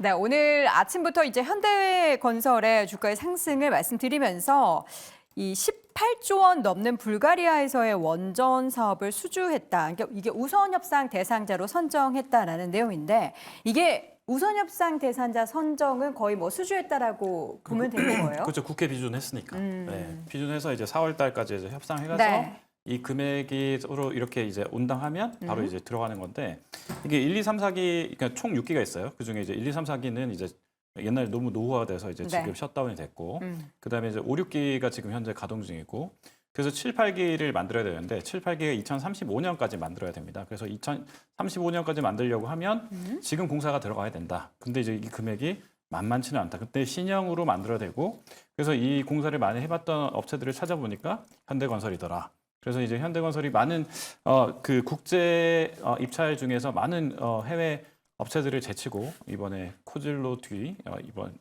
네, 오늘 아침부터 이제 현대건설의 주가의 상승을 말씀드리면서 이 18조 원 넘는 불가리아에서의 원전 사업을 수주했다. 그러니까 이게 우선협상 대상자로 선정했다라는 내용인데 이게 우선협상 대상자 선정은 거의 뭐 수주했다라고 보면 되는 거예요? 그렇죠. 국회 비준했으니까. 네, 비준해서 이제 4월 달까지 이제 협상해가서 네. 이 금액이 서로 이렇게 이제 온당하면 바로 이제 들어가는 건데 이게 1, 2, 3, 4기 그러니까 총 6기가 있어요. 그중에 이제 1, 2, 3, 4기는 이제 옛날에 너무 노후화가 돼서 이제 지금 네. 샷다운이 됐고 그다음에 이제 5, 6기가 지금 현재 가동 중이고 그래서 7, 8기를 만들어야 되는데 7, 8기가 2035년까지 만들어야 됩니다. 그래서 2035년까지 만들려고 하면 지금 공사가 들어가야 된다. 근데 이제 이 금액이 만만치는 않다. 그때 신형으로 만들어야 되고 그래서 이 공사를 많이 해봤던 업체들을 찾아보니까 현대건설이더라. 그래서 이제 현대건설이 많은 그 국제 입찰 중에서 많은 해외 업체들을 제치고 이번에 코질로 뒤 이번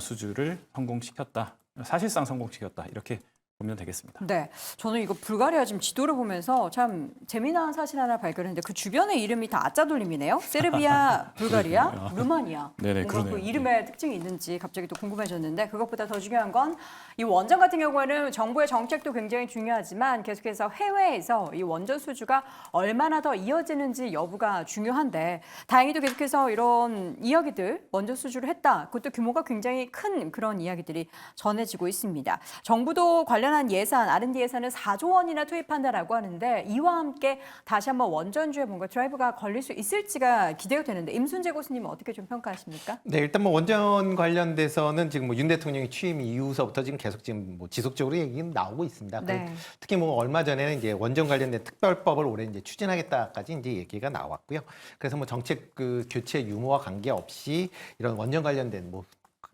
수주를 성공시켰다. 사실상 성공시켰다. 이렇게 보면 되겠습니다. 네, 저는 이거 불가리아 지금 지도를 보면서 참 재미난 사실 하나 발견했는데 그 주변의 이름이 다 아짜 돌림이네요. 세르비아, 불가리아, 루마니아. 네네, 뭔가 그 그러네요. 이름의 특징이 있는지 갑자기 또 궁금해졌는데 그것보다 더 중요한 건 이 원전 같은 경우에는 정부의 정책도 굉장히 중요하지만 계속해서 해외에서 이 원전 수주가 얼마나 더 이어지는지 여부가 중요한데 다행히도 계속해서 이런 이야기들 원전 수주를 했다. 그것도 규모가 굉장히 큰 그런 이야기들이 전해지고 있습니다. 정부도 관련한 예산, R&D 예산을 4조 원이나 투입한다라고 하는데 이와 함께 다시 한번 원전주에 뭔가 드라이브가 걸릴 수 있을지가 기대가 되는데 임순재 교수님은 어떻게 좀 평가하십니까? 네, 일단 뭐 원전 관련돼서는 지금 뭐 윤 대통령이 취임 이후서부터 지금 계속 지금 뭐 지속적으로 얘기는 나오고 있습니다. 네. 특히 뭐 얼마 전에는 이제 원전 관련된 특별법을 올해 이제 추진하겠다까지 이제 얘기가 나왔고요. 그래서 뭐 정책 그 교체 유무와 관계없이 이런 원전 관련된 뭐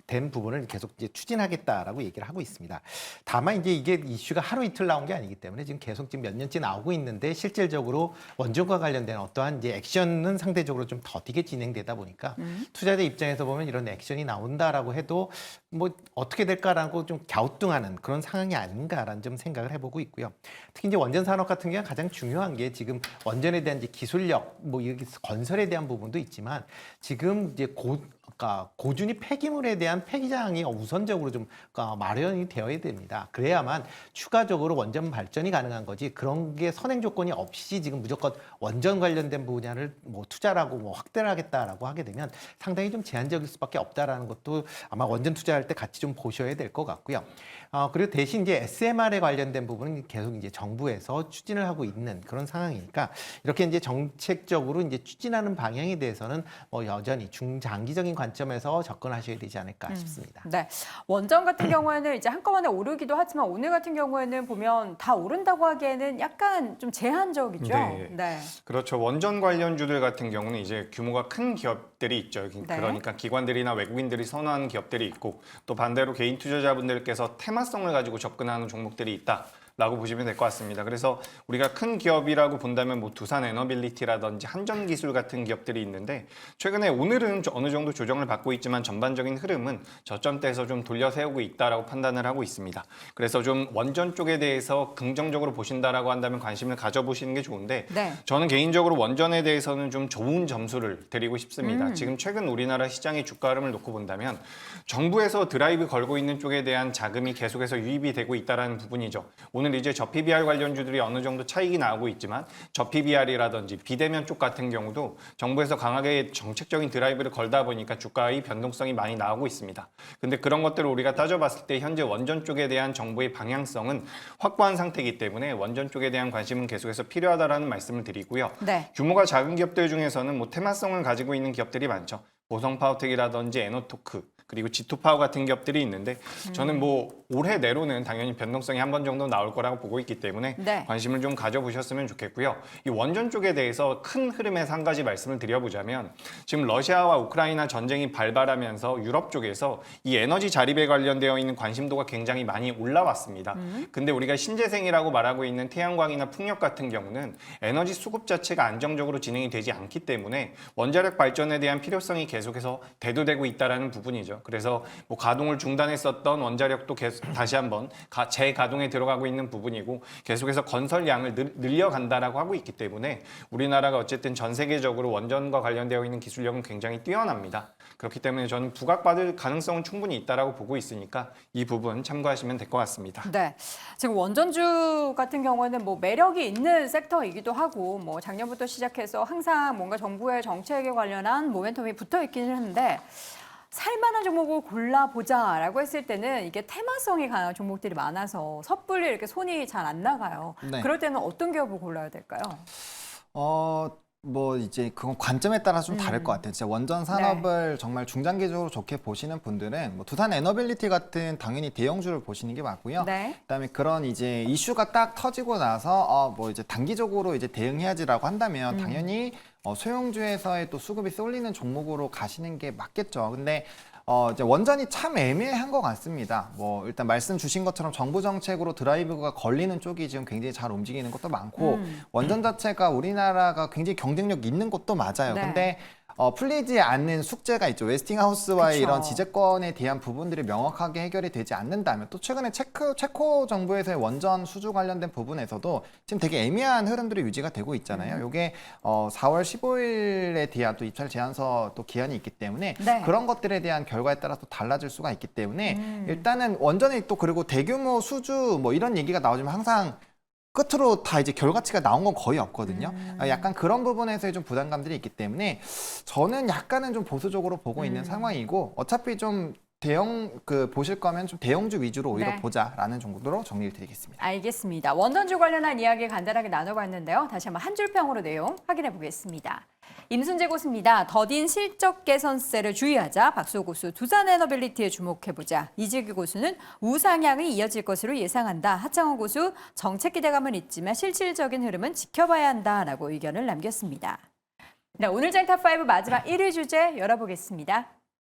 된 부분을 계속 이제 추진하겠다라고 얘기를 하고 있습니다. 다만 이제 이게 이슈가 하루 이틀 나온 게 아니기 때문에 지금 계속 지금 몇 년째 나오고 있는데 실질적으로 원전과 관련된 어떠한 이제 액션은 상대적으로 좀 더디게 진행되다 보니까 투자자 입장에서 보면 이런 액션이 나온다라고 해도 뭐 어떻게 될까라고 좀 갸우뚱하는 그런 상황이 아닌가라는 좀 생각을 해보고 있고요. 특히 이제 원전 산업 같은 경우는 가장 중요한 게 지금 원전에 대한 이제 기술력 뭐 여기 건설에 대한 부분도 있지만 지금 이제 그러니까 고준위 폐기물에 대한 폐기장이 우선적으로 좀 마련이 되어야 됩니다. 그래야만 추가적으로 원전 발전이 가능한 거지 그런 게 선행 조건이 없이 지금 무조건 원전 관련된 분야를 뭐 투자라고 뭐 확대를 하겠다라고 하게 되면 상당히 좀 제한적일 수밖에 없다라는 것도 아마 원전 투자할 때 같이 좀 보셔야 될 것 같고요. 그리고 대신 이제 SMR에 관련된 부분은 계속 이제 정부에서 추진을 하고 있는 그런 상황이니까 이렇게 이제 정책적으로 이제 추진하는 방향에 대해서는 뭐 여전히 중장기적인 관점에서 접근하셔야 되지 않을까 싶습니다. 네, 원전 같은 경우에는 이제 한꺼번에 오르기도 하지만 오늘 같은 경우에는 보면 다 오른다고 하기에는 약간 좀 제한적이죠. 네. 그렇죠. 원전 관련주들 같은 경우는 이제 규모가 큰 기업들이 있죠. 그러니까 기관들이나 외국인들이 선호하는 기업들이 있고 또 반대로 개인 투자자분들께서 테마성을 가지고 접근하는 종목들이 있다. 라고 보시면 될 것 같습니다. 그래서 우리가 큰 기업이라고 본다면 뭐 두산 에너빌리티라든지 한전기술 같은 기업들이 있는데 최근에 오늘은 어느 정도 조정을 받고 있지만 전반적인 흐름은 저점대에서 좀 돌려 세우고 있다라고 판단을 하고 있습니다. 그래서 좀 원전 쪽에 대해서 긍정적으로 보신다라고 한다면 관심을 가져보시는 게 좋은데 네. 저는 개인적으로 원전에 대해서는 좀 좋은 점수를 드리고 싶습니다. 지금 최근 우리나라 시장의 주가 흐름을 놓고 본다면 정부에서 드라이브 걸고 있는 쪽에 대한 자금이 계속해서 유입이 되고 있다는 부분이죠. 오늘 이제 저PBR 관련주들이 어느 정도 차익이 나오고 있지만 저PBR이라든지 비대면 쪽 같은 경우도 정부에서 강하게 정책적인 드라이브를 걸다 보니까 주가의 변동성이 많이 나오고 있습니다. 근데 그런 것들을 우리가 따져봤을 때 현재 원전 쪽에 대한 정부의 방향성은 확고한 상태이기 때문에 원전 쪽에 대한 관심은 계속해서 필요하다라는 말씀을 드리고요. 네. 규모가 작은 기업들 중에서는 뭐 테마성을 가지고 있는 기업들이 많죠. 보성파워텍이라든지 에너토크 그리고 지투파워 같은 기업들이 있는데 저는 뭐 올해 내로는 당연히 변동성이 한 번 정도 나올 거라고 보고 있기 때문에 네. 관심을 좀 가져보셨으면 좋겠고요. 이 원전 쪽에 대해서 큰 흐름에서 한 가지 말씀을 드려보자면 지금 러시아와 우크라이나 전쟁이 발발하면서 유럽 쪽에서 이 에너지 자립에 관련되어 있는 관심도가 굉장히 많이 올라왔습니다. 근데 우리가 신재생이라고 말하고 있는 태양광이나 풍력 같은 경우는 에너지 수급 자체가 안정적으로 진행이 되지 않기 때문에 원자력 발전에 대한 필요성이 계속해서 대두되고 있다는 부분이죠. 그래서 뭐 가동을 중단했었던 원자력도 계속 다시 한번 재가동에 들어가고 있는 부분이고 계속해서 건설량을 늘려간다라고 하고 있기 때문에 우리나라가 어쨌든 전 세계적으로 원전과 관련되어 있는 기술력은 굉장히 뛰어납니다. 그렇기 때문에 저는 부각받을 가능성은 충분히 있다라고 보고 있으니까 이 부분 참고하시면 될 것 같습니다. 네, 지금 원전주 같은 경우에는 뭐 매력이 있는 섹터이기도 하고 뭐 작년부터 시작해서 항상 뭔가 정부의 정책에 관련한 모멘텀이 붙어 있기는 한데 살만한 종목을 골라보자라고 했을 때는 이게 테마성이 강한 종목들이 많아서 섣불리 이렇게 손이 잘 안 나가요. 네. 그럴 때는 어떤 기업을 골라야 될까요? 뭐 이제 그건 관점에 따라 좀 다를 것 같아요. 진짜 원전 산업을 정말 중장기적으로 좋게 보시는 분들은 뭐 두산 에너빌리티 같은 당연히 대형주를 보시는 게 맞고요. 네. 그다음에 그런 이제 이슈가 딱 터지고 나서 뭐 이제 단기적으로 이제 대응해야지라고 한다면 당연히 소형주에서의 또 수급이 쏠리는 종목으로 가시는 게 맞겠죠. 근데 이제 원전이 참 애매한 것 같습니다. 뭐 일단 말씀 주신 것처럼 정부 정책으로 드라이브가 걸리는 쪽이 지금 굉장히 잘 움직이는 것도 많고 원전 자체가 우리나라가 굉장히 경쟁력 있는 것도 맞아요. 네. 근데 풀리지 않는 숙제가 있죠. 웨스팅하우스와의 그쵸. 이런 지재권에 대한 부분들이 명확하게 해결이 되지 않는다면 또 최근에 체코 정부에서의 원전 수주 관련된 부분에서도 지금 되게 애매한 흐름들이 유지가 되고 있잖아요. 이게 4월 15일에 대한 또 입찰 제안서 또 기한이 있기 때문에 네. 그런 것들에 대한 결과에 따라서 달라질 수가 있기 때문에 일단은 원전이 또 그리고 대규모 수주 뭐 이런 얘기가 나오지만 항상 끝으로 다 이제 결과치가 나온 건 거의 없거든요. 약간 그런 부분에서의 좀 부담감들이 있기 때문에 저는 약간은 좀 보수적으로 보고 있는 상황이고 어차피 좀 보실 거면 좀 대형주 위주로 오히려 네. 보자라는 정도로 정리를 드리겠습니다. 알겠습니다. 원전주 관련한 이야기 간단하게 나눠봤는데요. 다시 한번 한 줄 평으로 내용 확인해 보겠습니다. 임순재 고수입니다. 더딘 실적 개선세를 주의하자. 박수호 고수 두산 에너빌리티에 주목해보자. 이재규 고수는 우상향이 이어질 것으로 예상한다. 하창원 고수 정책 기대감은 있지만 실질적인 흐름은 지켜봐야 한다라고 의견을 남겼습니다. 네, 오늘 장탑5 마지막 1위 주제 열어보겠습니다.